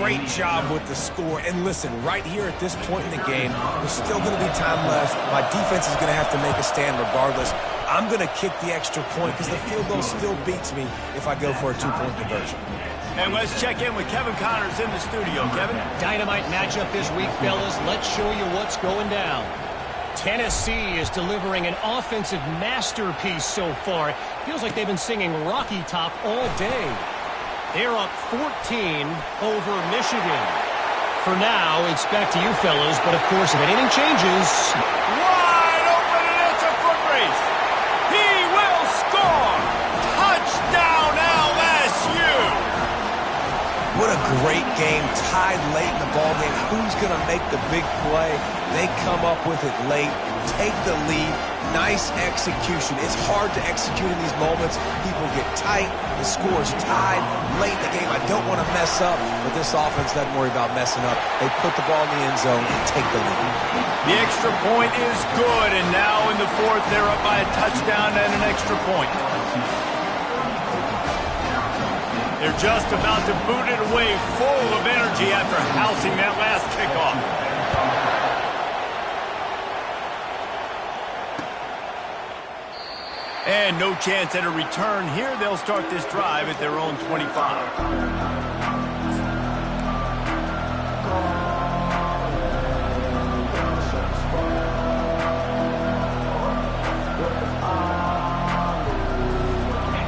Great job with the score. And listen, right here at this point in the game, there's still going to be time left. My defense is going to have to make a stand regardless. I'm going to kick the extra point because the field goal still beats me if I go for a 2-point conversion. And let's check in with Kevin Connors in the studio. Kevin? Dynamite matchup this week, fellas. Let's show you what's going down. Tennessee is delivering an offensive masterpiece so far. Feels like they've been singing Rocky Top all day. They're up 14 over Michigan. For now, it's back to you fellas, but of course, if anything changes... Wide open, and it's a foot race. He will score. Touchdown, LSU. What a great game, tied late in the ballgame. Who's going to make the big play? They come up with it late, take the lead. Nice execution. It's hard to execute in these moments. People get tight. The score's tied late in the game. I don't want to mess up, but this offense doesn't worry about messing up. They put the ball in the end zone and take the lead. The extra point is good, and now in the fourth, they're up by a touchdown and an extra point. They're just about to boot it away, full of energy after housing that last kickoff. And no chance at a return here. They'll start this drive at their own 25.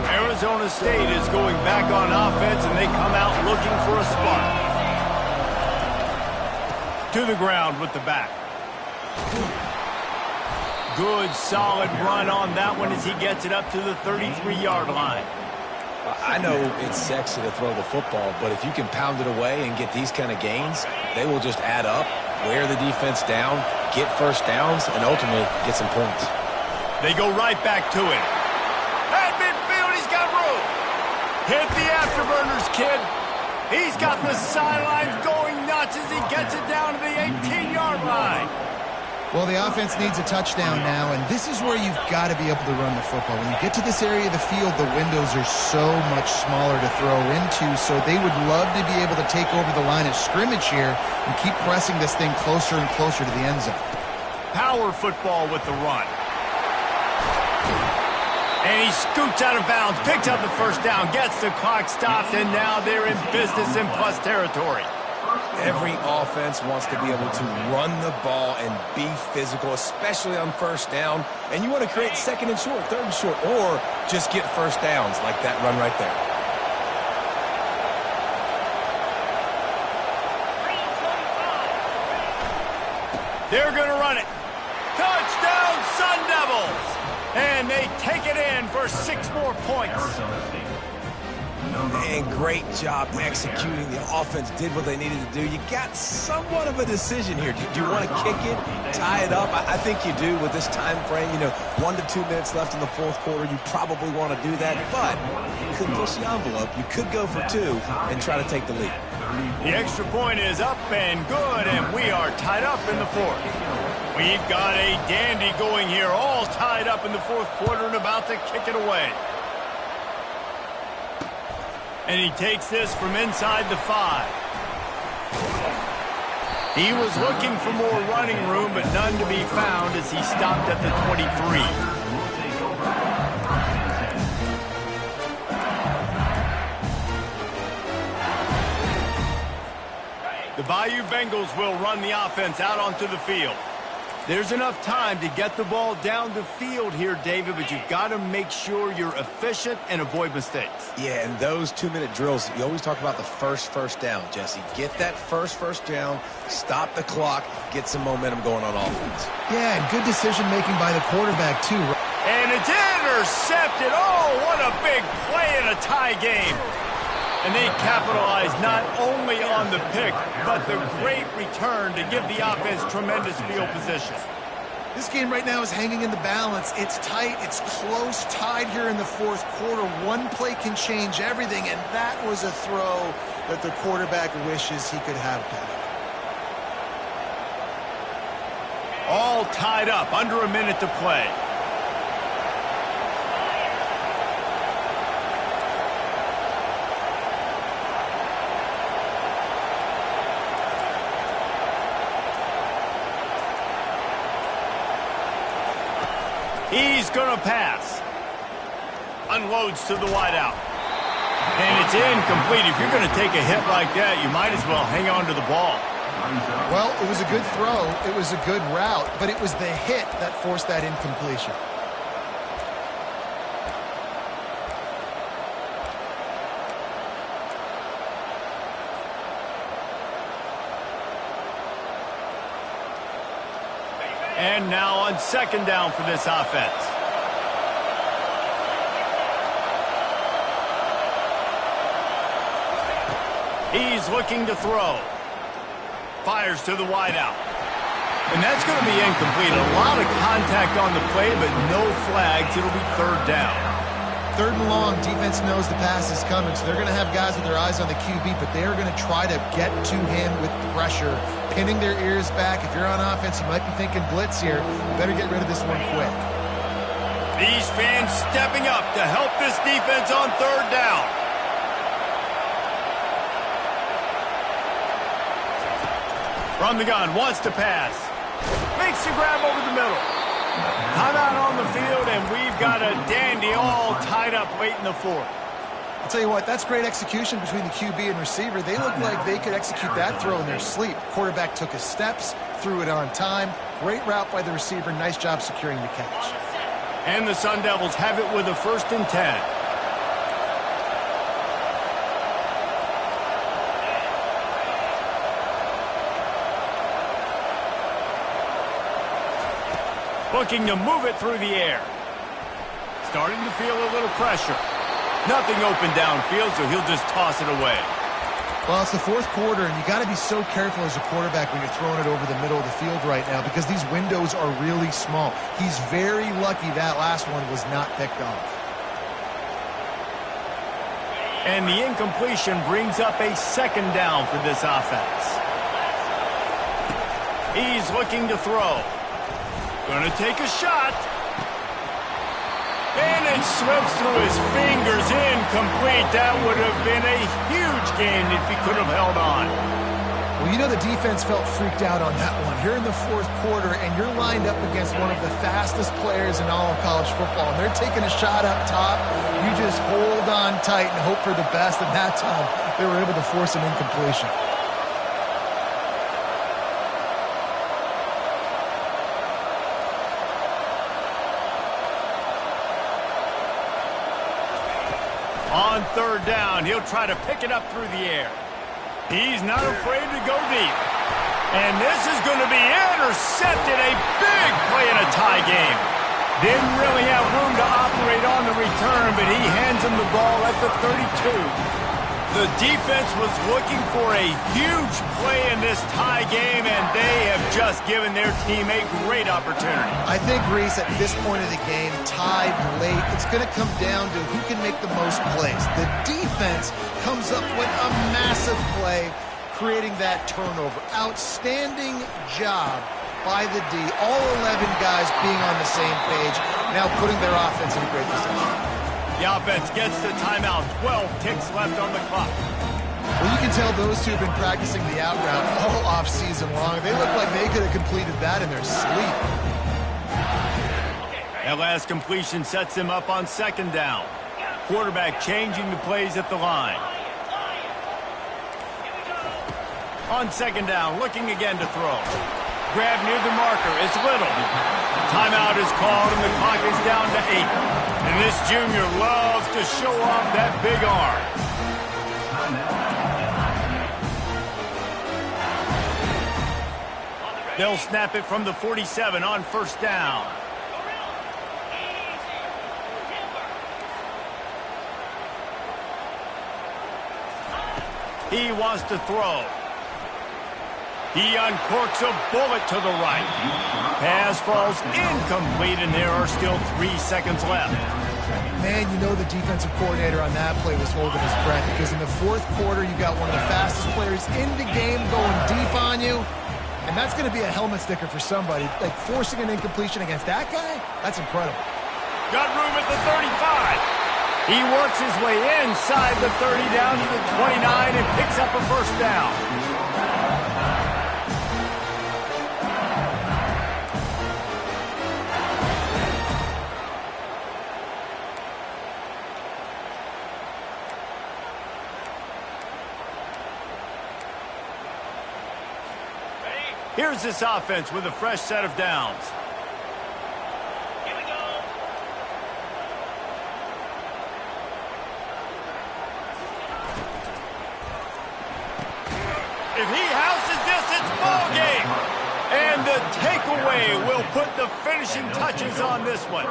Arizona State is going back on offense, and they come out looking for a spark. To the ground with the back. Good, solid run on that one as he gets it up to the 33-yard line. I know it's sexy to throw the football, but if you can pound it away and get these kind of gains, they will just add up, wear the defense down, get first downs, and ultimately get some points. They go right back to it. At midfield, he's got room. Hit the afterburners, kid. He's got the sidelines going nuts as he gets it down to the 18-yard line. Well, the offense needs a touchdown now, and this is where you've got to be able to run the football. When you get to this area of the field, the windows are so much smaller to throw into, so they would love to be able to take over the line of scrimmage here and keep pressing this thing closer and closer to the end zone. Power football with the run. And he scoots out of bounds, picks up the first down, gets the clock stopped, and now they're in business in plus territory. Every offense wants to be able to run the ball and be physical, especially on first down. And you want to create second and short, third and short, or just get first downs like that run right there. They're going to run it. Touchdown, Sun Devils! And they take it in for 6 more points. Arizona State. And great job executing. The offense did what they needed to do. You got somewhat of a decision here. Do you want to kick it, tie it up? I think you do with this time frame. 1 to 2 minutes left in the fourth quarter. You probably want to do that, but you could push the envelope. You could go for 2 and try to take the lead. The extra point is up and good, and we are tied up in the fourth. We've got a dandy going here, all tied up in the fourth quarter and about to kick it away. And he takes this from inside the 5. He was looking for more running room, but none to be found as he stopped at the 23. The Bayou Bengals will run the offense out onto the field. There's enough time to get the ball down the field here, David, but you've got to make sure you're efficient and avoid mistakes. Yeah, and those 2-minute drills, you always talk about the first down, Jesse. Get that first down, stop the clock, get some momentum going on offense. Yeah, and good decision-making by the quarterback, too. And it's intercepted. Oh, what a big play in a tie game. And they capitalize not only on the pick, but the great return to give the offense tremendous field position. This game right now is hanging in the balance. It's tight. It's close, tied here in the fourth quarter. One play can change everything, and that was a throw that the quarterback wishes he could have back. All tied up, under a minute to play. He's going to pass. Unloads to the wideout. And it's incomplete. If you're going to take a hit like that, you might as well hang on to the ball. Well, it was a good throw. It was a good route, but it was the hit that forced that incompletion. And now on 2nd down for this offense. He's looking to throw. Fires to the wideout. And that's going to be incomplete. A lot of contact on the play, but no flags. It'll be 3rd down. 3rd and long, defense knows the pass is coming, so they're going to have guys with their eyes on the QB, but they're going to try to get to him with pressure, pinning their ears back. If you're on offense, you might be thinking blitz here. You better get rid of this one quick. These fans stepping up to help this defense on 3rd down. From the gun, wants to pass. Makes the grab over the middle. Timeout on the field, and we've got a dandy all tied up late in the fourth. I'll tell you what, that's great execution between the QB and receiver. They look like they could execute that throw in their sleep. Quarterback took his steps, threw it on time. Great route by the receiver. Nice job securing the catch. And the Sun Devils have it with a 1st and 10. Looking to move it through the air. Starting to feel a little pressure. Nothing open downfield, so he'll just toss it away. Well, it's the fourth quarter, and you got to be so careful as a quarterback when you're throwing it over the middle of the field right now because these windows are really small. He's very lucky that last one was not picked off. And the incompletion brings up a 2nd down for this offense. He's looking to throw. Gonna take a shot. And it slips through his fingers, incomplete. That would have been a huge gain if he could have held on. Well, you know the defense felt freaked out on that one. You're in the fourth quarter, and you're lined up against one of the fastest players in all of college football, and they're taking a shot up top. You just hold on tight and hope for the best, and that time they were able to force an incompletion. On 3rd down, he'll try to pick it up through the air. He's not afraid to go deep. And this is going to be intercepted. A big play in a tie game. Didn't really have return, but he hands him the ball at the 32. The defense was looking for a huge play in this tie game, and they have just given their team a great opportunity. I think, Reese, at this point of the game, tied late, it's going to come down to who can make the most plays. The defense comes up with a massive play, creating that turnover. Outstanding job by the D. All 11 guys being on the same page, now putting their offense in a great position. The offense gets the timeout. 12 ticks left on the clock. Well, you can tell those two have been practicing the out route all off-season long. They look like they could have completed that in their sleep. That last completion sets him up on second down. Quarterback changing the plays at the line. On second down, looking again to throw. Grab near the marker. It's Little. Timeout is called, and the clock is down to 8. And this junior loves to show off that big arm. They'll snap it from the 47 on first down. He wants to throw. He uncorks a bullet to the right. Pass falls incomplete, and there are still 3 seconds left. Man, you know the defensive coordinator on that play was holding his breath, because in the fourth quarter, you got one of the fastest players in the game going deep on you, and that's going to be a helmet sticker for somebody. Like, forcing an incompletion against that guy, that's incredible. Got room at the 35. He works his way inside the 30 down to the 29 and picks up a first down. Here's this offense with a fresh set of downs. Here we go. If he houses this, it's ball game. And the takeaway will put the finishing touches on this one.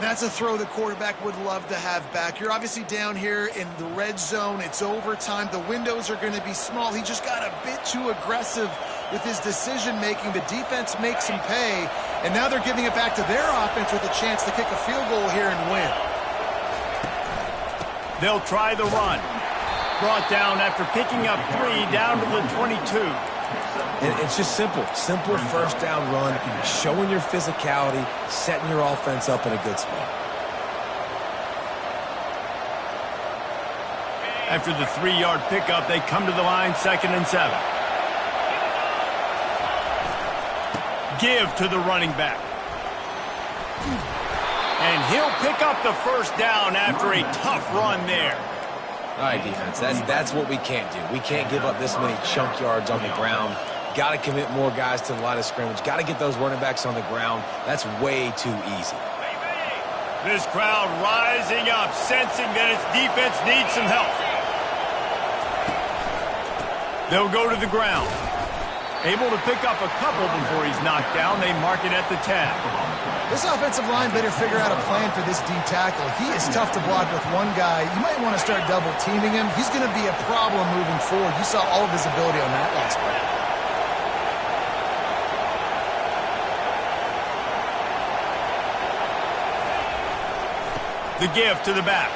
That's a throw the quarterback would love to have back. You're obviously down here in the red zone. It's overtime. The windows are going to be small. He just got a bit too aggressive with his decision-making. The defense makes him pay, and now they're giving it back to their offense with a chance to kick a field goal here and win. They'll try the run. Brought down after picking up 3 down to the 22. And it's just simple first down run, showing your physicality, setting your offense up in a good spot. After the 3-yard pickup, they come to the line, 2nd and 7. Give to the running back. And he'll pick up the first down after a tough run there. All right, defense, that's what we can't do. We can't give up this many chunk yards on the ground. Got to commit more guys to the line of scrimmage. Got to get those running backs on the ground. That's way too easy. This crowd rising up, sensing that its defense needs some help. They'll go to the ground. Able to pick up a couple before he's knocked down. They mark it at the 10. This offensive line better figure out a plan for this D tackle. He is tough to block with one guy. You might want to start double-teaming him. He's going to be a problem moving forward. You saw all of his ability on that last play. The give to the back.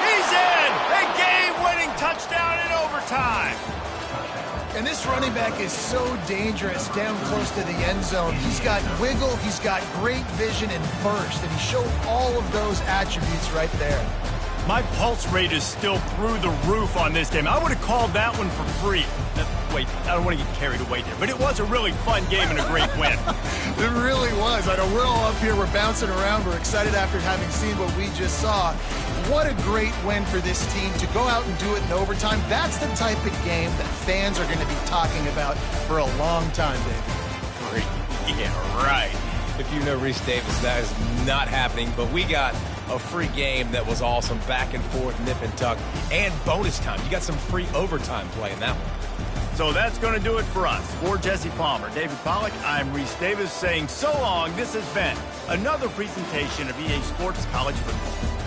He's in! A game-winning touchdown in overtime. And this running back is so dangerous down close to the end zone. He's got wiggle, he's got great vision and burst, and he showed all of those attributes right there. My pulse rate is still through the roof on this game. I would have called that one for free. Wait, I don't want to get carried away there, but it was a really fun game and a great win. It really was. I know we're all up here, we're bouncing around, we're excited after having seen what we just saw. What a great win for this team to go out and do it in overtime. That's the type of game that fans are going to be talking about for a long time, David. Yeah, right. If you know Reese Davis, that is not happening, but we got a free game that was awesome, back and forth, nip and tuck, and bonus time. You got some free overtime play in that one. So So that's going to do it for us. For Jesse Palmer, David Pollack, I'm Reese Davis saying so long. This has been another presentation of EA Sports College Football.